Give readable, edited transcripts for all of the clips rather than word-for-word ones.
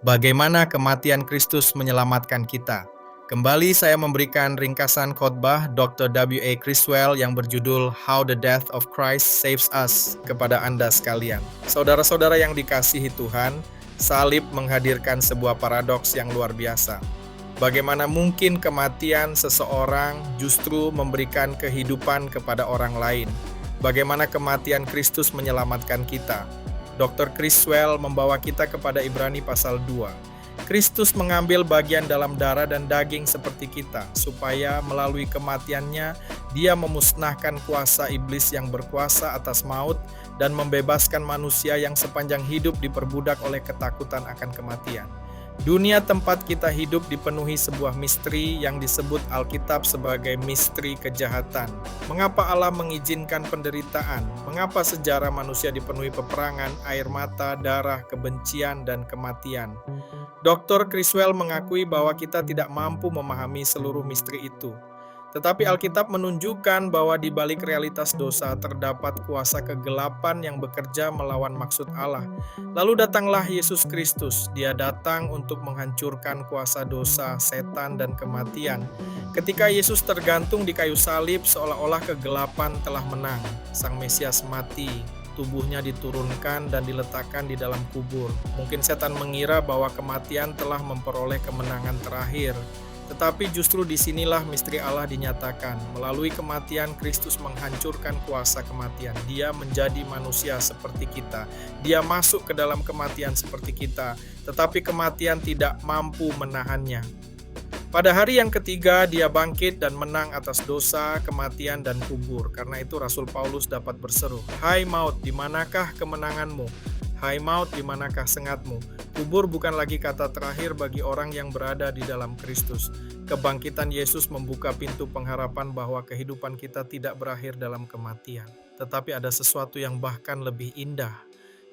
Bagaimana kematian Kristus menyelamatkan kita? Kembali saya memberikan ringkasan khotbah Dr. W.A. Criswell yang berjudul How the Death of Christ Saves Us kepada Anda sekalian. Saudara-saudara yang dikasihi Tuhan, salib menghadirkan sebuah paradoks yang luar biasa. Bagaimana mungkin kematian seseorang justru memberikan kehidupan kepada orang lain? Bagaimana kematian Kristus menyelamatkan kita? Dr. Criswell membawa kita kepada Ibrani pasal 2. Kristus mengambil bagian dalam darah dan daging seperti kita, supaya melalui kematiannya, dia memusnahkan kuasa iblis yang berkuasa atas maut dan membebaskan manusia yang sepanjang hidup diperbudak oleh ketakutan akan kematian. Dunia tempat kita hidup dipenuhi sebuah misteri yang disebut Alkitab sebagai misteri kejahatan. Mengapa Allah mengizinkan penderitaan? Mengapa sejarah manusia dipenuhi peperangan, air mata, darah, kebencian, dan kematian? Dr. Criswell mengakui bahwa kita tidak mampu memahami seluruh misteri itu. Tetapi Alkitab menunjukkan bahwa di balik realitas dosa terdapat kuasa kegelapan yang bekerja melawan maksud Allah. Lalu datanglah Yesus Kristus. Dia datang untuk menghancurkan kuasa dosa, setan, dan kematian. Ketika Yesus tergantung di kayu salib, seolah-olah kegelapan telah menang. Sang Mesias mati, tubuhnya diturunkan dan diletakkan di dalam kubur. Mungkin setan mengira bahwa kematian telah memperoleh kemenangan terakhir. Tetapi justru disinilah misteri Allah dinyatakan. Melalui kematian, Kristus menghancurkan kuasa kematian. Dia menjadi manusia seperti kita. Dia masuk ke dalam kematian seperti kita, tetapi kematian tidak mampu menahannya. Pada hari yang ketiga, dia bangkit dan menang atas dosa, kematian, dan kubur. Karena itu Rasul Paulus dapat berseru, "Hai maut, di manakah kemenanganmu? Hai maut, di manakah sengatmu?" Kubur bukan lagi kata terakhir bagi orang yang berada di dalam Kristus. Kebangkitan Yesus membuka pintu pengharapan bahwa kehidupan kita tidak berakhir dalam kematian. Tetapi ada sesuatu yang bahkan lebih indah.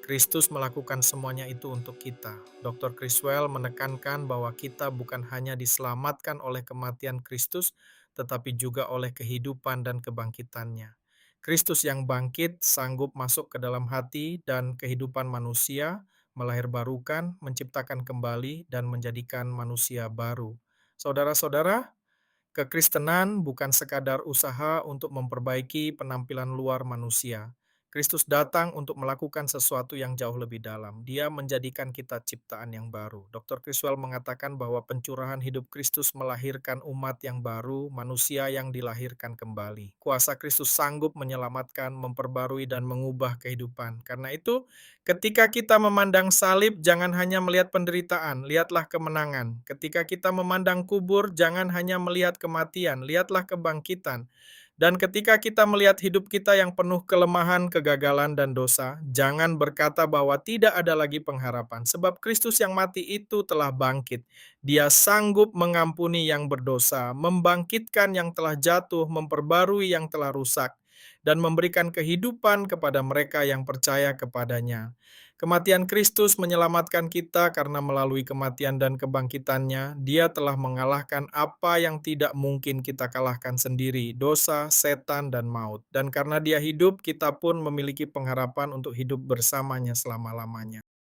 Kristus melakukan semuanya itu untuk kita. Dr. Criswell menekankan bahwa kita bukan hanya diselamatkan oleh kematian Kristus, tetapi juga oleh kehidupan dan kebangkitannya. Kristus yang bangkit sanggup masuk ke dalam hati dan kehidupan manusia, melahirbarukan, menciptakan kembali, dan menjadikan manusia baru. Saudara-saudara, kekristenan bukan sekadar usaha untuk memperbaiki penampilan luar manusia. Kristus datang untuk melakukan sesuatu yang jauh lebih dalam. Dia menjadikan kita ciptaan yang baru. Dr. Criswell mengatakan bahwa pencurahan hidup Kristus melahirkan umat yang baru, manusia yang dilahirkan kembali. Kuasa Kristus sanggup menyelamatkan, memperbarui, dan mengubah kehidupan. Karena itu, ketika kita memandang salib, jangan hanya melihat penderitaan, lihatlah kemenangan. Ketika kita memandang kubur, jangan hanya melihat kematian, lihatlah kebangkitan. Dan ketika kita melihat hidup kita yang penuh kelemahan, kegagalan, dan dosa, jangan berkata bahwa tidak ada lagi pengharapan. Sebab Kristus yang mati itu telah bangkit. Dia sanggup mengampuni yang berdosa, membangkitkan yang telah jatuh, memperbarui yang telah rusak, dan memberikan kehidupan kepada mereka yang percaya kepadanya. Kematian Kristus menyelamatkan kita karena melalui kematian dan kebangkitannya, Dia telah mengalahkan apa yang tidak mungkin kita kalahkan sendiri, dosa, setan, dan maut. Dan karena Dia hidup, kita pun memiliki pengharapan untuk hidup bersamanya selama-lamanya.